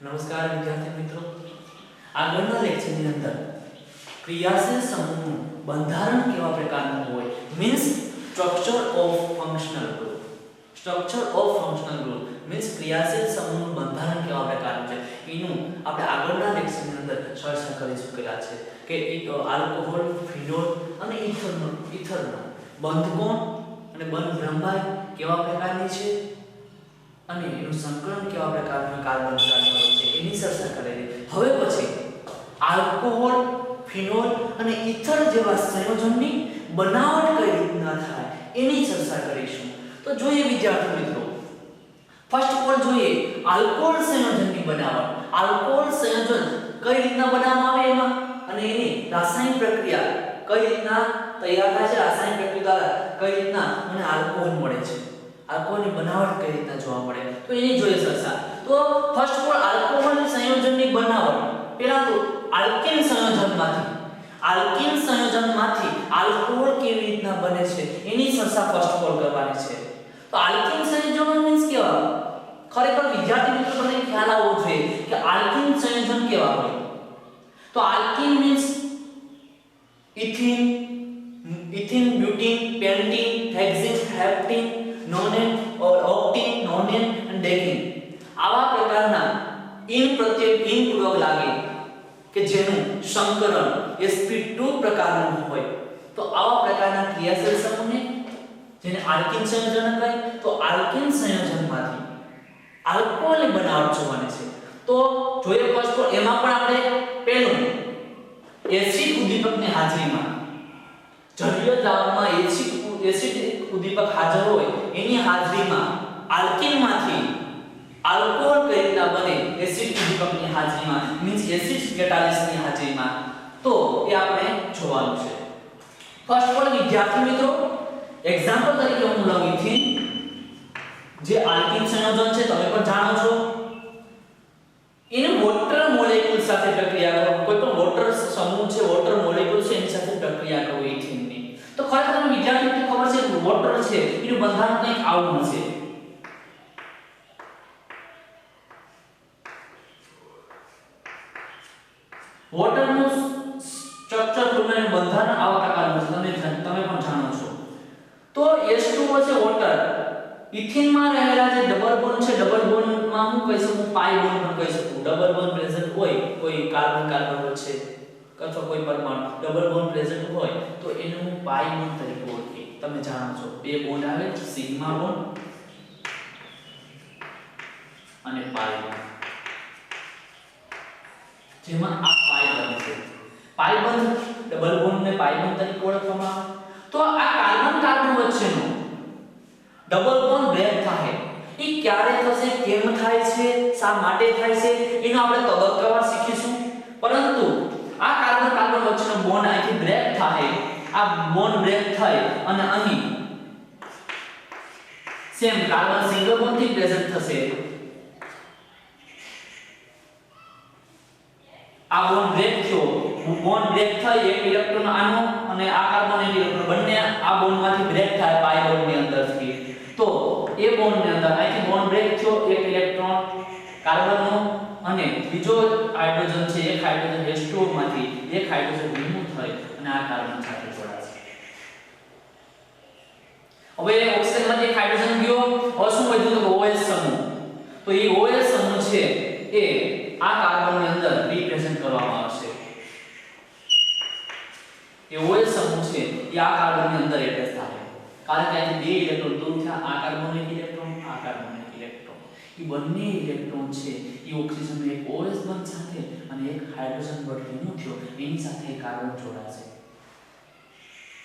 નમસ્કાર વિદ્યાર્થી મિત્રો, આગળના લેક્ચરની અંદર ક્રિયાશીલ સમૂહનું બંધારણ કેવા પ્રકારનું હોય means structure of functional group. Structure of functional group means ક્રિયાશીલ સમૂહનું બંધારણ કેવા પ્રકારનું છે એનું આપણે આગળના લેક્ચરની અંદર ચર્ચા કરી ચૂકેલા છે કે આલ્કોહોલ, ફિનોલ અને ઇથરનો બંધ કોણ અને બંધ લંબાઈ કેવા પ્રકારની છે અને એનું સંકલન કેવા પ્રકારનું કાર્બન કાર્બન છે એની ચર્ચા કરેલી. હવે પછી આલ્કોહોલ, ફિનોલ અને ઇથર જેવા સંયોજનની બનાવટ કઈ રીતના થાય એની ચર્ચા કરીશું. તો જોઈએ વિદ્યાર્થી મિત્રો, ફર્સ્ટ ઓફ ઓલ જોઈએ આલ્કોહોલ સંયોજનની બનાવટ. આલ્કોહોલ સંયોજન કઈ રીતના બનાવવામાં આવે એમાં અને એની રાસાયણિક પ્રક્રિયા કઈ રીતના તૈયાર થાય છે, રાસાયણિક પ્રક્રિયા દ્વારા કઈ રીતના મને આલ્કોહોલ મળે છે, આલ્કોહોલની બનાવટ કઈ રીતના જોવા મળે તો એની જોઈએ ચર્ચા. તો ફર્સ્ટ ઓફ ઓલ આલ્કોહોલ સંયોજનની બનાવટ પહેલા તો આલ્કેન સંયોજનમાંથી આલ્કોહોલ કેવી રીતના બને છે એની ચર્ચા ફર્સ્ટ ઓફ ઓલ કરવાની છે. તો આલ્કેન સંયોજન મીન્સ કેવા, ખરેખર વિદ્યાર્થી મિત્રો તમને ખ્યાલ આવવો જોઈએ કે આલ્કેન સંયોજન કેવા હોય. તો alkene means ethene, butene, pentene, hexene, heptene, nonene और ઓક્ટીન, નોનેન અને ડેકીન આવા પ્રકારના ઇન પ્રત્યય ઇન પૂર્વક લાગે કે જેનું સંકરણ sp2 પ્રકારનું હોય. તો આવા પ્રકારના ક્રિયાશીલ સમૂહને જેને આલ્કીન સંયોજન કહે. તો આલ્કીન સંયોજનમાંથી આલ્કોહોલની બનાવટ જોવાની છે. તો જોઈએ ફર્સ્ટ તો એમાં પણ આપણે પહેલું એસિડ ઉદ્દીપકની હાજરીમાં જલીય દ્રાવણમાં એસિડ ઉદ્દીપક હાજર હોય એની હાજરીમાં આલ્કીનમાંથી આલ્કોહોલ કઈ રીતના બને એસિડ ઉદ્દીપકની હાજરીમાં મીન્સ એસિડ કેટાલિસની હાજરીમાં, તો એ આપણે જોવાનું છે. ફર્સ્ટ ઓફ ઓલ વિદ્યાર્થી મિત્રો એક્ઝામ્પલ તરીકે હું લઉં ઇથિન જે આલ્કીન સંયોજન છે તમે પણ જાણો છો. એને વોટર મોલેક્યુલ સાથે પ્રક્રિયા કરો, કોઈ પણ વોટર સમૂહ છે, વોટર મોલેક્યુલ છે એની સાથે પ્રક્રિયા કરો ઇથિનની. તો ખરેખર તમને વિદ્યાર્થીઓને ખબર છે કે વોટર છે એનું બંધારણ કંઈક આવું હશે. વોટરનું સ્ટ્રક્ચર પૂર્ણ બંધારણ આવા પ્રકારનું છે, તમે પણ જાણો છો. તો H2O છે વોટર, ઇથિનમાં રહેલા જે ડબલ બોન્ડ છે, ડબલ બોન્ડમાં હું કહી શકું પાઈ બોન્ડ પણ કહી શકું. ડબલ બોન્ડ પ્રેઝન્ટ હોય કોઈ કાર્બન વચ્ચે અથવા કોઈ પરમાણુ ડબલ બોન્ડ પ્રેઝન્ટ હોય તો એને હું પાઈ બોન્ડ તરીકે ઓળખી. તમે જાણો છો બે બોન્ડ આવે સિગ્મા બોન્ડ અને પાઈ બોન્ડ, જેમાં આ પાઈ બંધ છે. પાઈ બંધ ડબલ બોન્ડ ને પાઈ બંધ તરીકે ઓળખવામાં આવે. તો આ કાર્બન વચ્ચેનો ડબલ બોન્ડ બ્રેક થાય એ ક્યારે થશે, કેમ થાય છે, શા માટે થાય છે એનો આપણે તબક્કાવાર શીખીશું. પરંતુ આ કાર્બન વચ્ચેનો બોન્ડ અહીંથી બ્રેક થાય, આ બોન્ડ બ્રેક થાય અને અહીં સેમ કાર્બન સિંગલ બોન્ડ થી પ્રેઝન્ટ થશે. આ બોન્ડ બ્રેક થયો, બોન્ડ બ્રેક થઈ એક ઇલેક્ટ્રોન આનો અને આ કાર્બન એક ઇલેક્ટ્રોન બંને આ બોન્ડમાંથી બ્રેક થાય પાઈ બોન્ડની અંદરથી. તો એ બોન્ડની અંદર અહીંથી બોન્ડ બ્રેક થયો એક ઇલેક્ટ્રોન કાર્બનનો અને બીજો હાઇડ્રોજન છે એક હાઇડ્રોજન H2O માંથી એક હાઇડ્રોજન રિમૂવ થઈ અને આ કાર્બન સાથે જોડાશે. હવે ઓક્સિજનમાંથી એક હાઇડ્રોજન ગયો, હવે શું વધ્યું તો OH સમૂહ. તો એ OH સમૂહ છે એ આ કાર્બનની અંદર રિપ્રેઝન્ટ કરવામાં આવશે. એ OH સમૂહ છે એ આ કાર્બનની અંદર એટેચ થાય કારણ કે અહીં બે ઇલેક્ટ્રોન દૂર થયા, આ કાર્બન એક ઇલેક્ટ્રોન, આ કાર્બન એક ઇલેક્ટ્રોન. એ બંને ઇલેક્ટ્રોન છે એ ઓક્સિજનનો એક OH બંધ સાથે અને એક હાઇડ્રોજન બંધ રિમૂવ થયો એની સાથે કાર્બન જોડાશે.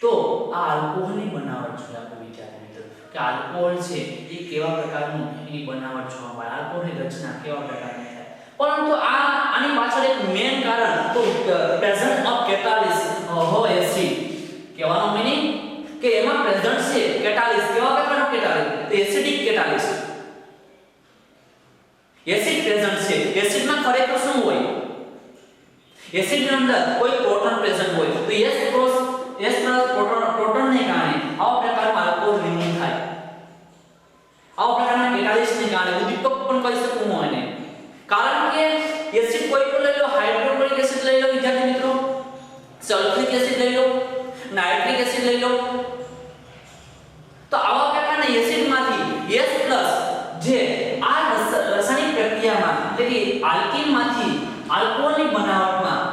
તો આ આલ્કોહોલની બનાવટ છે. આપણે વિચારી મિત્રો કે આલ્કોહોલ છે એ કેવા પ્રકારનું એની બનાવટ જોવા મળે, આલ્કોહોલની રચના કેવા પ્રકારની થાય. પરંતુ આની પાછળ એક મેઇન કારણ તો પ્રેઝન્ટ ઓફ કેટાલિસ હોય એસિડ. કહેવાનો મીનિંગ કે એમાં પ્રેઝન્ટ છે કેટાલિસ. કેવા પ્રકારનો કેટાલિસ? તો એસિડિક કેટાલિસ. એસિડ પ્રેઝન્ટ છે. એસિડમાં ખરેખર શું હોય? એસિડની અંદર કોઈ પ્રોટોન પ્રેઝન્ટ હોય તો S+ પ્રોટોનને કારણે આવા પ્રકારનો આલ્કોહોલ રિમૂવ થાય. આવા પ્રકારના કેટાલિસને કારણે ઉદ્દીપક પણ કહી શકું હું એને. કારણ કે એસિડ લઈ લો, નાઇટ્રિક એસિડ લઈ લો, તો આવા પ્રકારના એસિડમાંથી H+ જે આ રાસાયણિક પ્રક્રિયામાં એટલે કે આલ્કીનમાંથી આલ્કોહોલની બનાવટમાં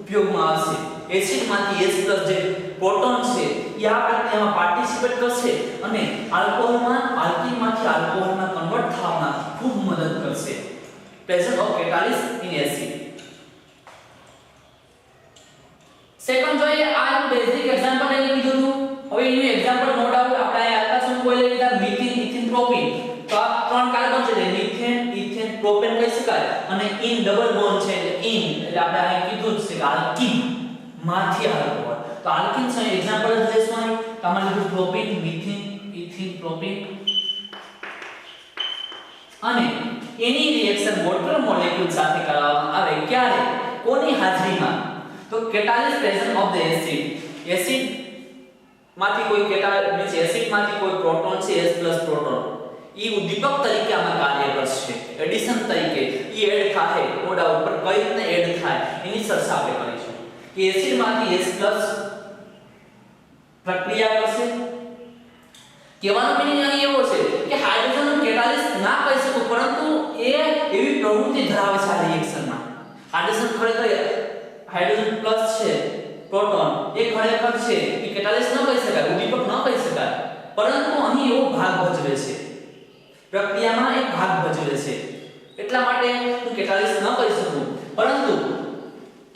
ઉપયોગમાં આવશે. એસિડમાંથી H+ જે પ્રોટોન છે એ આ પ્રક્રિયામાં પાર્ટિસિપેટ કરશે અને આલ્કોહોલમાં આલ્કીનમાંથી આલ્કોહોલમાં કન્વર્ટ થવામાં ખૂબ મદદ કરશે. Present of catalyst in acid. Second જોઈએ આ બેઝિક એક્ઝામ્પલ લઈ લીધું હતું. હવે એનું એક્ઝામ્પલ નો ડાઉટ આપણે આલ્કાસન કોઈ લઈ લીધા મિથેન, ઇથેન, પ્રોપેન. તો આ ત્રણ કાર્બન છે એટલે મિથેન, ઇથેન, પ્રોપેન કહી શકાય અને ઇન ડબલ બોન્ડ છે એટલે ઇન એટલે આપણે અહીં કીધું જ છે કે આલ્કીન માંથી આલ્કોહોલ. તો આલ્કીન છે એક્ઝામ્પલ જ લેશું અહીં. તમારે લીધું પ્રોપેન, મિથેન, ઇથેન, પ્રોપેન અને એની રિએક્શન વોટર મોલેક્યુલ સાથે કરવામાં આવે ક્યારે કોની હાજરીમાં તો catalyst present of the acid. Acid માંથી કોઈ મીન્સ એસિડ માંથી કોઈ પ્રોટોન છે H+ પ્રોટોન ઈ ઉદ્દીપક તરીકે આમાં કાર્ય કરશે. એડિશન તરીકે ઈ એડ થાય ઓડા ઉપર કઈ રીતે એડ થાય એની ચર્ચા આપણે કરીશું કે એસિડ માંથી H+ પ્રક્રિયા કરશે. કહેવાનો મીનિંગ અહીં એવો છે કે હાઇડ્રોજન કેટાલિસ ના કહી શકું પરંતુ એ એવી પ્રવૃત્તિ ધરાવે છે આ રિએક્શનમાં. હાઇડ્રોજન ખરેખર હાઇડ્રોજન પ્લસ છે પ્રોટોન એ ખરેખર છે એ કેટાલિસ ન કહી શકાય, ઉદ્દીપક ન કહી શકાય, પરંતુ અહીં એવો ભાગ ભજવે છે, પ્રક્રિયામાં એક ભાગ ભજવે છે. એટલા માટે હું કેટાલિસ ન કહી શકું પરંતુ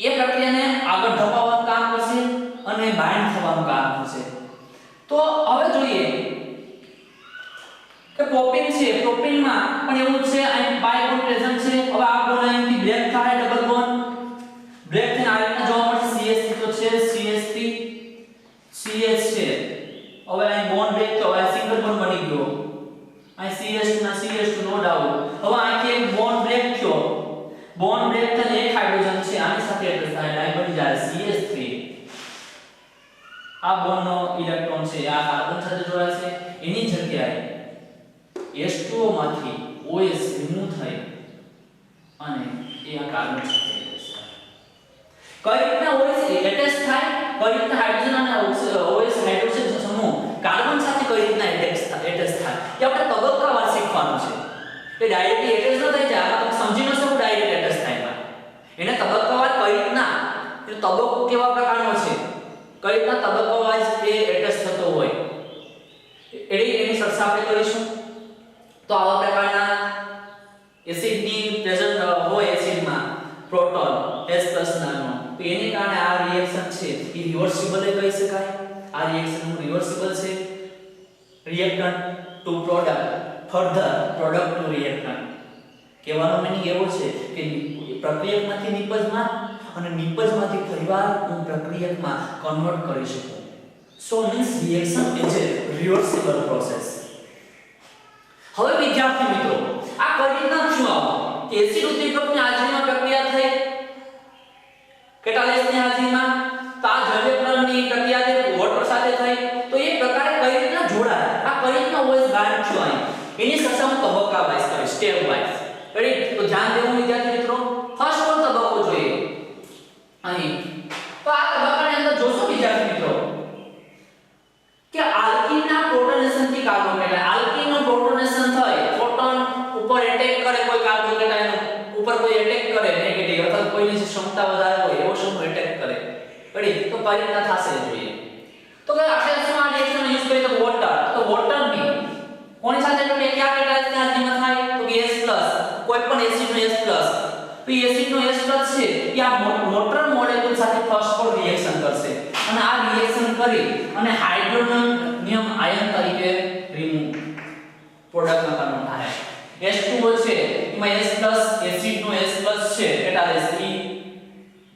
એ પ્રક્રિયાને આગળ ધપાવવાનું કામ કરશે અને બાઇન્ડ થવાનું કામ કરશે. તો હવે જોઈએ કે પ્રોપેન છે, પ્રોપેનમાં પણ એવું છે અહીં બાય બોન્ડ પ્રેઝન્ટ છે. હવે આ બોન્ડ અહીંથી બ્રેક થાય, ડબલ બોન્ડ બ્રેક થઈને આ રીતના જોવા મળશે. CH3 તો છે, CH3 CH છે. હવે અહીં બોન્ડ બ્રેક તો હવે સિંગલ બોન્ડ બની ગયો. અહીં CH2 ના CH2 નો ડાઉટ. હવે અહીંથી એક બોન્ડ બ્રેક થયો, બોન્ડ બ્રેક થઈને એક હાઇડ્રોજન છે આની સાથે એટેચ થાય, ડાઈ બની જાય CH3. આ બોન્ડનો ઇલેક્ટ્રોન છે આ કાર્બન સાથે જોડાશે, એની જગ્યાએ H2O માંથી OH રિમૂવ થઈ અને એ આ કાર્બન સાથે એટેચ થાય. કઈ રીતના OH એટેચ થાય, કઈ રીતના હાઇડ્રોજન અને OH હાઇડ્રોજન સમૂહ કાર્બન સાથે કઈ રીતના એટેચ થાય એ આપણે તબક્કાવાર શીખવાનું છે. એ ડાયરેક્ટલી એટેચ ન થઈ જાય, તમે સમજી ન શકો ડાયરેક્ટ એટેચ થાય. એને તબક્કાવાર કઈ રીતના એ તબક્કો કેવા પ્રકારનો છે, કઈ રીતના તબક્કાવાર એ એટેચ થતો હોય એની ચર્ચા આપણે કરીશું. તો આવા પ્રકારના એસિડની પ્રેઝન્ટ હોય એસિડમાં પ્રોટોન H+ નાનો, તો એને કારણે આ રિએક્શન છે એ રિવર્સિબલ કહી શકાય. આ રિએક્શન રિવર્સિબલ છે. Reactant to product, further product to reactant. કહેવાનો મીનિંગ એવો છે કે પ્રક્રિયકમાંથી નિપજમાં અને નિપજમાંથી ફરીવાર હું પ્રક્રિયકમાં કન્વર્ટ કરી શકું. So means reaction is a reversible process. હવે વિદ્યાર્થી મિત્રો આ કઈ રીતના શું આવો કે એસિડ ઉદ્દીપકની હાજરીમાં પ્રક્રિયા થઈ, કેટાલિસની હાજરીમાં તો આ જળયકરણની પ્રક્રિયા જે વોટર સાથે થઈ તો એ પ્રકારે કઈ રીતના જોડાય, આ કઈ રીતના OH બાઇન્ડ થયો અહીં એની ચર્ચા હું તબક્કા વાઇઝ કરીશ, સ્ટેપ વાઇઝ. રેડી? તો ધ્યાન દેવું વિદ્યાર્થી મિત્રો. ફર્સ્ટ કોણ તબક્કો જોઈએ અહીં. તો આ તબક્કાની અંદર જોશો વિદ્યાર્થી મિત્રો કે આલ્કીનના પ્રોટોનેશનથી કાર્બોકેટાયન, આલ્કીનનો પ્રોટોનેશન થાય, પ્રોટોન ઉપર એટેક કરે કોઈ કાર્બોકેટાયન ઉપર કોઈ એટેક કરે નેગેટિવ અથવા કોઈની જે ક્ષમતા વધારે હોય એવો સમૂહ એટેક કરે. રેડી? તો કઈ રીતના થશે જોઈએ. તો કે આપણે શું આ રિએક્શન યુઝ કરીએ તો વોટર, તો વોટરની કોની સાથે એટલે કયા કેટાલિસની હાજરીમાં થાય તો કે H+ કોઈ પણ એસિડનો H+. તો એસિડનો H+ છે એ આ વોટર મોલેક્યુલ સાથે ફર્સ્ટ ઓફ રિએક્શન કરશે અને આ રિએક્શન કરી અને હાઇડ્રોનિયમ આયન તરીકે રિમૂવ પ્રોડક્ટમાં કન્વર્ટ થાય. H2O છે એમાં H+ એસિડનો H+ છે કેટાલિસ ઈ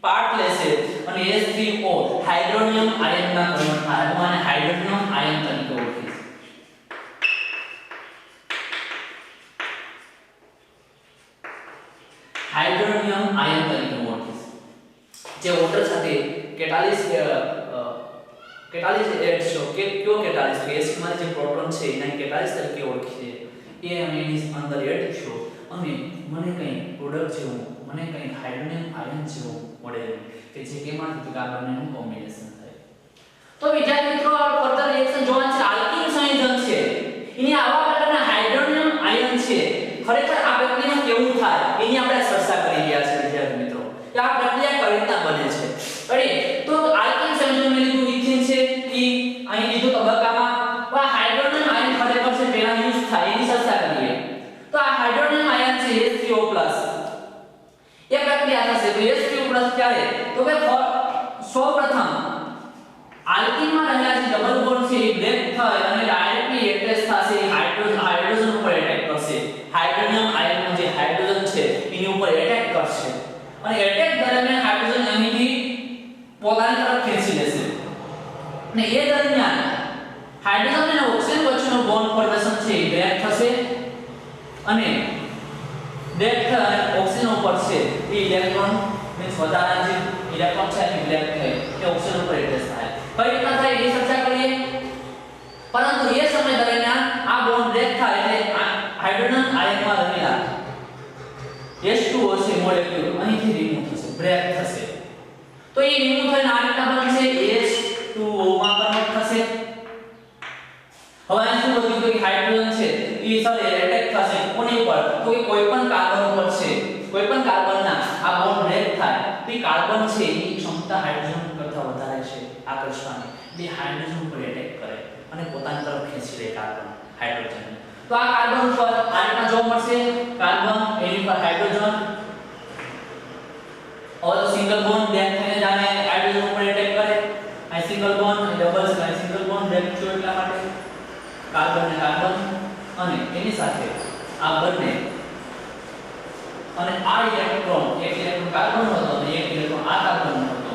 પાર્ટ લેશે અને H3O હાઇડ્રોનિયમ આયનમાં કન્વર્ટ થાય. હું આને હાઇડ્રોનિયમ આયન તરીકે ઓળખીશ. હાઇડ્રોનિયમ આયન તરીકે ઓળખીશ જે વોટર સાથે કેટાલિસ એડ છો કે કયો કેટાલિસ કે એસિડ માં જે પ્રોટોન છે એના કેટાલિસ તરીકે ઓળખીએ એ અને એની અંદર એડ થયો અને મને કંઈ પ્રોડક્ટ જેવું, મને કંઈ હાઇડ્રોનિયમ આયન જેવું મળે કે જે કેમાંથી તો આ બંનેનું કોમ્બિનેશન થાય. તો વિદ્યાર્થી મિત્રો આ ફર્ધર રિએક્શન જોવાનું છે. આલ્કિન સંયોજન છે એની આવા પ્રકારના હાઇડ્રોનિયમ આયન છે. ખરેખર આ પ્રક્રિયા કેવું થાય એની આપણે ચર્ચા કરી રહ્યા છે વિદ્યાર્થી મિત્રો કે આ પ્રક્રિયા કઈ રીતના બને છે. રેડી. તો આલ્કિન સંયોજન મેં લીધું ઇથિન છે ઈ અહીં લીધું તબક્કામાં. તો આ હાઇડ્રોનિયમ આયન ખરેખર છે પહેલા યુઝ થાય એની ચર્ચા કરીએ. તો આ હાઇડ્રોનિયમ આયન છે H3O+ એ પ્રક્રિયા થશે. તો H3O+ ક્યારે તો કે સૌપ્રથમ આલ્કિનમાં રહેલા જે ડબલ બોન્ડ છે એ બ્રેક થાય અને ડાયરેક્ટલી એટેચ થશે હાઇડ્રોજન ઉપર એટેક કરશે. હાઇડ્રોનિયમ આયનનો જે હાઇડ્રોજન છે એની ઉપર એટેક કરશે અને એટેક દરમિયાન હાઇડ્રોજન અહીંથી પોતાની તરફ ખેંચી લેશે અને એ દરમિયાન હાઇડ્રોજન અને ઓક્સિજન વચ્ચેનો બોન્ડ ફોર્મેશન છે એ બ્રેક થશે અને બ્રેક થાય અને ઓક્સિજન ઉપર છે એ ઇલેક્ટ્રોન મીન્સ વધારાના જે ઇલેક્ટ્રોન છે એ બ્રેક થાય કે ઓક્સિજન ઉપર એટેચ થાય. કઈ રીતના થાય એની ચર્ચા કરીએ. પરંતુ એ સમય દરમિયાન આ બોન્ડ બ્રેક થાય એટલે હાઇડ્રોજન આયનમાં રહેલા H2O છે મોલેક્યુલ અહીંથી રિમૂવ થશે બ્રેક થશે. તો એ રિમૂવ થઈને આ રીતના બનશે H2O માં કન્વર્ટ થશે. હવે અહીં શું વધ્યું કે હાઇડ્રોજન છે એ સાથે એટેક થશે કોની ઉપર તો કે કોઈ પણ કાર્બન ઉપર છે. કોઈ પણ કાર્બનના આ બોન્ડ બ્રેક થાય તો એ કાર્બન છે એની ક્ષમતા હાઇડ્રોજન કરતા વધારે છે આકર્ષવાની. બે હાઇડ્રોજન ઉપર એટેક કરે અને પોતાની તરફ ખેંચી લે કાર્બન હાઇડ્રોજન. તો આ કાર્બન ઉપર આ રીતના જોવા મળશે કાર્બન એની પર હાઇડ્રોજન. और सिंगल बॉन्ड બ્રેક થઈને જાણે હાઇડ્રોજન ઉપર એટેક કરે. આ સિંગલ બોન્ડ ડબલ છે સિંગલ બોન્ડ બ્રેક થયો એટલા માટે કાર્બન ને કાર્બન અને એની સાથે આ બંને અને આ ઇલેક્ટ્રોન એક ઇલેક્ટ્રોન કાર્બન નો હતો અને એક ઇલેક્ટ્રોન આ કાર્બન નો હતો.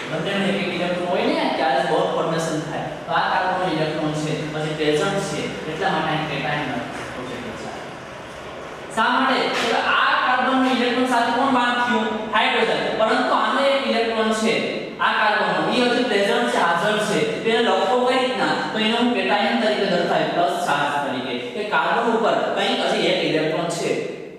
બંનેનો એક એક ઇલેક્ટ્રોન હોય ને ત્યારે બોન્ડ ફોર્મેશન થાય. તો આ કાર્બન નો ઇલેક્ટ્રોન છે પછી પ્રેઝન્ટ છે એટલા માટે આ કેટાયન પ્રોજેક્ટ છે. શા માટે તો આ કાર્બન નો ઇલેક્ટ્રોન સાથે કોણ બાંધ થયું હાઇડ્રોજન. પરંતુ આનો એક ઇલેક્ટ્રોન છે આ કાર્બન નો એ હજી પ્રેઝન્ટ છે હાજર છે. તેને લખો કઈ રીતના તો એને હું કેટાયન તરીકે દર્શાવે પ્લસ ચાર્જ તરીકે કે કાર્બન ઉપર કંઈક હજી એક ઇલેક્ટ્રોન છે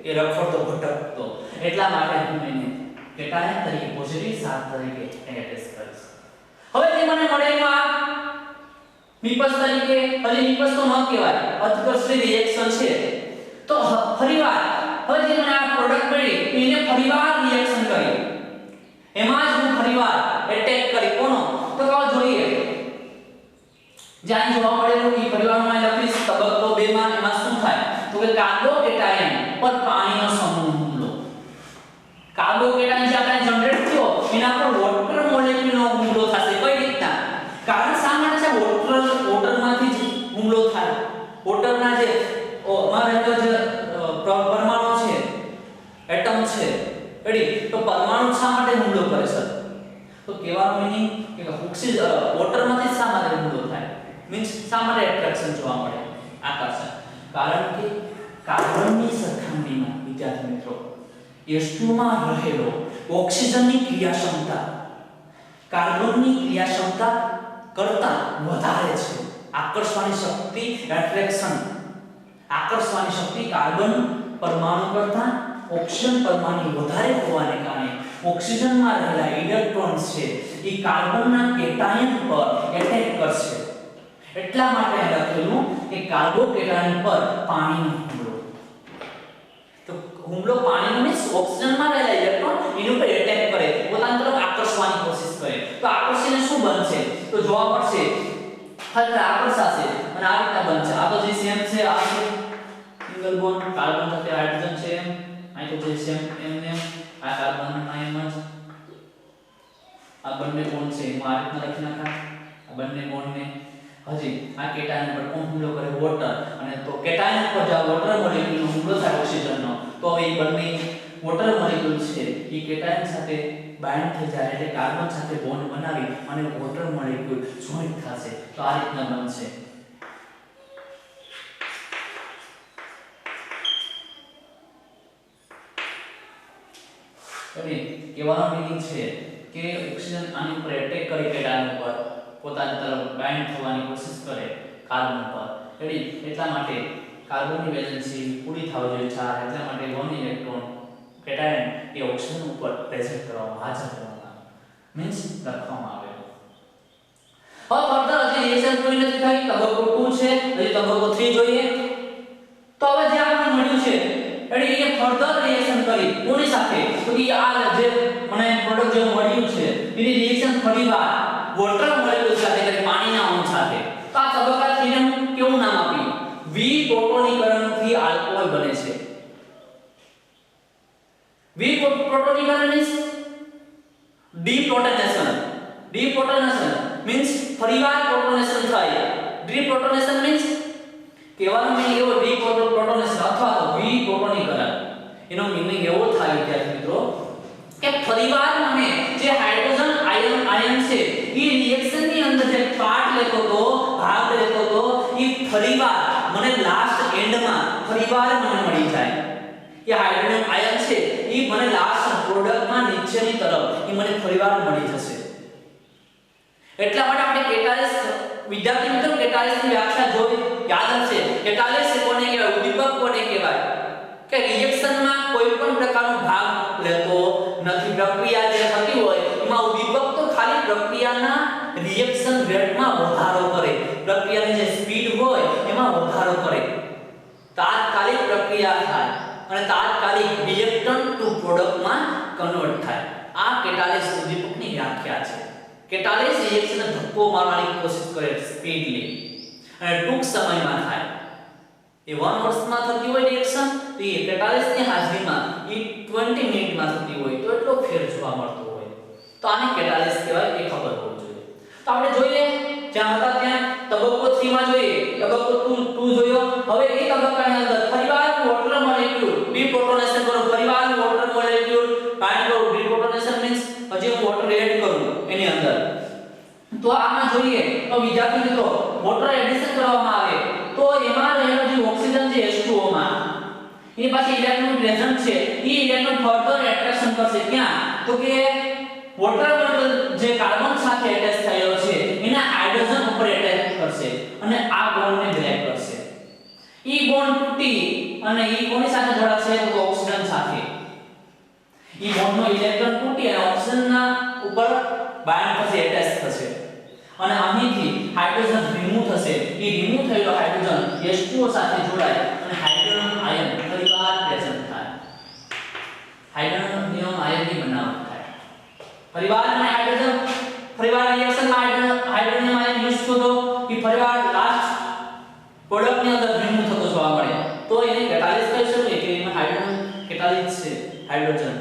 એ રખડતો ભટકતો એટલા માટે હું એને કેટાયન તરીકે પોઝિટિવ ચાર્જ તરીકે એટેચ કરીશ. હવે જે મને મળેલું આ નિપજ તરીકે હજી નિપજ તો ન કહેવાય અધકર્ષી રિએક્શન છે. તો ફરીવાર હવે જે મને આ પ્રોડક્ટ મળી એને ફરીવાર રિએક્શન કરી એમાં જ હું ફરીવાર એટેક કરી કોનો તો કહો જોઈએ જ્યાં જોવા મળેલું એ ફરીવારમાં લખીશ તબક્કો 2 માં એમાં શું થાય તો કે કાર્બોકેટાયન પર પાણીનો સમૂહ હુમલો. કાર્બોકેટાયન જે આપણે જનરેટ થયો એના પર વોટર મોલેક્યુલનો હુમલો થશે. કઈ રીતના કારણ શા માટે છે વોટરમાંથી જ હુમલો થાય. વોટરના જે માં રહેલો જે પરમાણુ છે એટમ છે રેડી તો પરમાણુ શા માટે હુમલો કરે છે તો કહેવાનો મીનિંગ કે ઓક્સિજન વોટરમાંથી શા માટે હુમલો થાય મીન્સ શા માટે એટ્રેક્શન જોવા મળે આકર્ષણ. કારણ કે કાર્બનની સરખામણીમાં વિદ્યાર્થી મિત્રો H2 માં રહેલો ઓક્સિજનની ક્રિયાક્ષમતા કાર્બનની ક્રિયાક્ષમતા કરતા વધારે છે. આકર્ષવાની શક્તિ એટ્રેક્શન આકર્ષવાની શક્તિ કાર્બન પરમાણુ કરતા ઓક્સિજન પરમાણુ વધારે હોવાને કારણે ઓક્સિજનમાં રહેલા ઇલેક્ટ્રોન્સ છે એ કાર્બનના કેટાયન પર એટેક કરશે. એટલા માટે લખેલું કે કાર્બોકેટાયન પર પાણીનો હુમલો. તો હુમલો પાણીનો મીન્સ ઓક્સિજનમાં રહેલા ઇલેક્ટ્રોન એની ઉપર એટેક કરે પોતાની તરફ આકર્ષવાની કોશિશ કરે. તો આકર્ષીને શું બનશે તો જોવા મળશે ફરી આકર્ષાશે અને આ રીતના બનશે. આ તો જે સેમ છે આ સિંગલ બોન્ડ કાર્બન સાથે હાઇડ્રોજન છે એમ આ તો જે સેમ એમ આ કાર્બન આયન જ આ બંને બોન્ડ છે હું આ રીતના લખી નાખા. આ બંને બોન્ડને હજી આ કેટાયન પર કોણ હુમલો કરે વોટર અને તો કેટાયન પર જો વોટર મોલેક્યુલનો હુમલો થાય ઓક્સિજનનો તો હવે એ બંને વોટર મોલેક્યુલ છે એ કેટાયન સાથે બાઇન્ડ થઈ જાય એટલે કાર્બન સાથે બોન્ડ બનાવી અને વોટર મોલેક્યુલ જોઈન્ટ થશે. તો આ રીતના બનશે. અને કહેવાનો મીનિંગ છે કે ઓક્સિજન આની ઉપર એટેક કરી કેટાયન ઉપર પોતાની તરફ બાઇન્ડ થવાની કોશિશ કરે કાર્બન પર રેડી. એટલા માટે કાર્બનની વેલેન્સી પૂરી થવી જોઈએ 4 એટલા માટે 1 ઇલેક્ટ્રોન કેટાયન એ ઓક્સિજન ઉપર પ્રેઝન્ટ કરવામાં હાજર કરવામાં મીન્સ લખવામાં આવે. હવે ફર્ધર હજી રિએક્શન પૂરી નથી થઈ, તબક્કો 2 છે, હજી તબક્કો 3 જોઈએ. તો હવે જે આપણને મળ્યું છે એટલે એ ફર્ધર રિએક્શન કરી કોની સાથે, તો એ આ જે મને પ્રોડક્ટ જે મળ્યું છે એની રિએક્શન ફરીવાર વોટર મોલેક્યુલ સાથે કરી પાણીના અણુ સાથે. તો આ તબક્કા 3 ને હું કેવું નામ આપ્યું? વિપ્રોટોનીકરણથી આલ્કોહોલ બને છે. વિપ્રોટોનીકરણ મીન્સ ડીપ્રોટોનેશન. ડીપ્રોટોનેશન મીન્સ ફરીવાર પ્રોટોનેશન થાય. ડીપ્રોટોનેશન મીન્સ કહેવાનો મીનિંગ એવો ડીપ્રોટોનેશન અથવા તો વિપ્રોટોનીકરણ. એનો મીનિંગ એવો થાય વિદ્યાર્થી મિત્રો કે ફરીવાર મને જે હાઇડ્રોજન આયન છે એ રિએક્શન ની અંદર જે પાર્ટ લેતો તો ભાગ લેતો તો એ ફરીવાર મને લાસ્ટ એન્ડમાં ફરીવાર મને મળી જાય. એ હાઇડ્રોજન આયન છે એ મને લાસ્ટ પ્રોડક્ટમાં નીચેની તરફ એ મને ફરીવાર મળી જશે. એટલા માટે આપણે કેટાલિસ વિદ્યાર્થી મિત્રો કેટાલિસની વ્યાખ્યા જોઈ યાદ હશે. કેટાલિસ કોને કહેવાય? ઉદ્દીપક કોને કહેવાય? કે રિએક્શનમાં કોઈ પણ પ્રકારનો ભાગ લેતો નથી. પ્રક્રિયા જે થતી હોય એમાં ઉદ્દીપક તો ખાલી પ્રક્રિયાના રિએક્શન રેટમાં વધારો કરે, પ્રક્રિયાની જે સ્પીડ હોય એમાં વધારો કરે, તાત્કાલિક પ્રક્રિયા થાય અને તાત્કાલિક રિએક્ટન્ટ ટુ પ્રોડક્ટમાં કન્વર્ટ થાય. આ કેટાલિસ ઉદ્દીપકની વ્યાખ્યા છે. કેટાલિસ રિએક્શનને ધક્કો મારવાની કોશિશ કરે સ્પીડલી અને ટૂંક સમયમાં થાય. એ 1 વર્ષમાં થતી હોય રિએક્શન તો એ કેટાલિસની હાજરીમાં એ 20 મિનિટમાં થતી હોય તો એટલો ફેર જોવા મળતો હોય. તો આને કેટાલિસ કહેવાય એ ખબર હોવી જોઈએ. તો આપણે જોઈએ જ્યાં હતા ત્યાં તબક્કો 3 માં જોઈએ, તબક્કો 2 જોયો. હવે એ તબક્કાની અંદર ફરીવાર વોટર મોલેક્યુલ ડીપ્રોટોનેશન કરો, ફરીવાર વોટર મોલેક્યુલ બાઇન્ડ કરો. ડીપ્રોટોનેશન મીન્સ હજી હું વોટર એડ કરું એની અંદર. તો આમાં જોઈએ તો વિદ્યાર્થી મિત્રો વોટર એડિશન કરવામાં આવે તો એમાં રહેલો જે ઓક્સિજન છે H2O માં એની પાસે ઇલેક્ટ્રોન પ્રેઝન્ટ છે, એ ઇલેક્ટ્રોન ફર્ધર એટ્રેક્શન કરશે. ક્યાં? તો કે વોટર મોલેક્યુલ જે કાર્બન સાથે એટેચ થયેલો છે એના હાઇડ્રોજન ઉપર એટેચ કરશે અને આ બોન્ડને બ્રેક કરશે. ઈ બોન્ડ તૂટી અને ઈ કોની સાથે જોડાશે? તો ઓક્સિજન સાથે. ઈ બોન્ડનો ઇલેક્ટ્રોન તૂટી અને ઓક્સિજનના ઉપર બાઇન્ડ થશે, એટેચ થશે અને અહીંથી હાઇડ્રોજન રિમૂવ થશે. એ રિમૂવ થયેલો હાઇડ્રોજન H2O સાથે જોડાય અને હાઇડ્રોજન આયન ફરીવાર પ્રેઝન્ટ થાય. હાઇડ્રોજન આયનની બનાવટ થાય. ફરીવાર મને હાઇડ્રોજન ફરીવાર રિએક્શનમાં હાઇડ્રોજન આયન યુઝ થતો એ ફરીવાર લાસ્ટ પ્રોડક્ટની અંદર રિમૂવ થતો જોવા મળે તો એને કેટાલિસ કહી શકાય. કે એમાં હાઇડ્રોજન કેટાલિસ છે હાઇડ્રોજન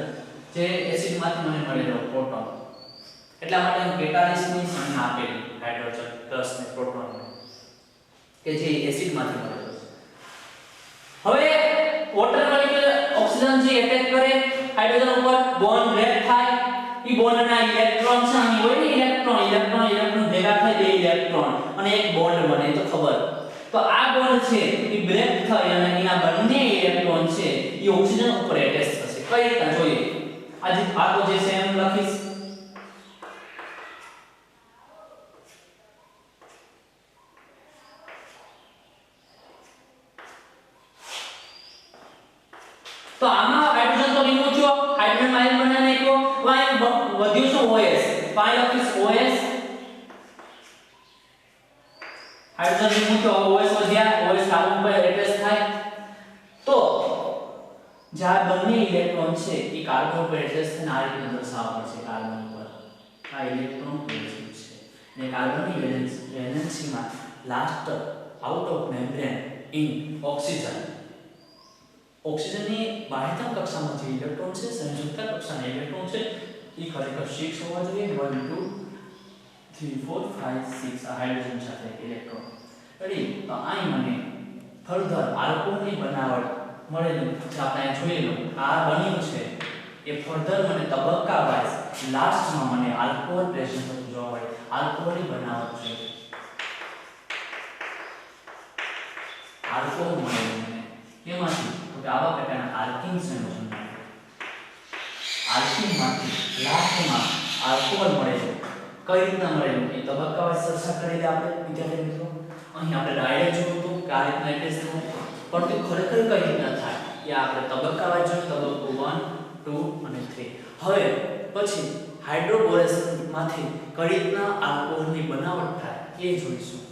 જે એસિડમાંથી મને મળેલો પ્રોટોન. એટલા માટે કેટાલિસની સંજ્ઞા આપેલી હાઇડ્રોજન પ્લસ ને પ્રોટોન કે જે એસિડમાંથી મળેલો છે. હવે વોટર મોલેક્યુલ ઓક્સિજન જે એટેક કરે હાઇડ્રોજન ઉપર બોન્ડ બ્રેક થાય. ઈ બોન્ડના ઇલેક્ટ્રોન છે અહીં હોય ને ઇલેક્ટ્રોન ભેગા થાય બે ઇલેક્ટ્રોન અને એક બોન્ડ બને તો ખબર. તો આ બોન્ડ છે ઈ બ્રેક થાય અને એના બંને ઇલેક્ટ્રોન છે ઈ ઓક્સિજન ઉપર એટેચ થશે. કઈ રીતે જોઈએ? આ તો જે સેમ લખીશ. તો આમાં હાઇડ્રોજન તો રિમૂવ થયો, હાઇડ્રોજન આયન બને નાખ્યો, વાય વધ્યું શું? OH. વાય લખીશ OH. હાઇડ્રોજન રિમૂવ થયો, OH વધ્યા, OH કાર્બન પર એટેચ થાય. તો જ્યાં બંને ઇલેક્ટ્રોન છે એ કાર્બન પર એટેચ થઈને આ રીતે દર્શાવવા પડશે. કાર્બન પર આ ઇલેક્ટ્રોન પોઝિટિવ છે અને કાર્બનની વેલેન્સીમાં last out of membrane in oxygen. ઓક્સિજનની બાહ્યતમ કક્ષામાં જે ઇલેક્ટ્રોન છે સંયુક્ત કક્ષાના ઇલેક્ટ્રોન છે એ ખરેખર 6 હોવા જોઈએ. 1 2 3 4 5 6 આ હાઇડ્રોજન સાથે ઇલેક્ટ્રોન રેડી. તો અહીં મને ફર્ધર આલ્કોહોલની બનાવટ મળેલું આપણે જોયેલું આ બન્યું છે એ ફર્ધર મને તબક્કા વાઇઝ લાસ્ટમાં મને આલ્કોહોલ પ્રેઝન્ટ થતું જોવા મળે. આલ્કોહોલની બનાવટ છે આલ્કોહોલ મળેલું મને એમાંથી તો આવા પ્રકારના આલ્કીન સંયોજન આલ્કીનમાંથી લાસ્ટમાં આલ્કોહોલ મળે છે. કઈ રીતના મળેલું એ તબક્કા વાઇઝ ચર્ચા કરેલી આપણે વિદ્યાર્થી મિત્રો. અહીં આપણે ડાયરેક્ટ જોયું હતું કે આ રીતના એટેચ થાય, પણ તે ખરેખર કઈ રીતના થાય એ આપણે તબક્કા વાઇઝ જોયું. તબક્કો 1 2 અને 3. હવે પછી હાઇડ્રોબોરેશનમાંથી કઈ રીતના આલ્કોહોલની બનાવટ થાય એ જોઈશું.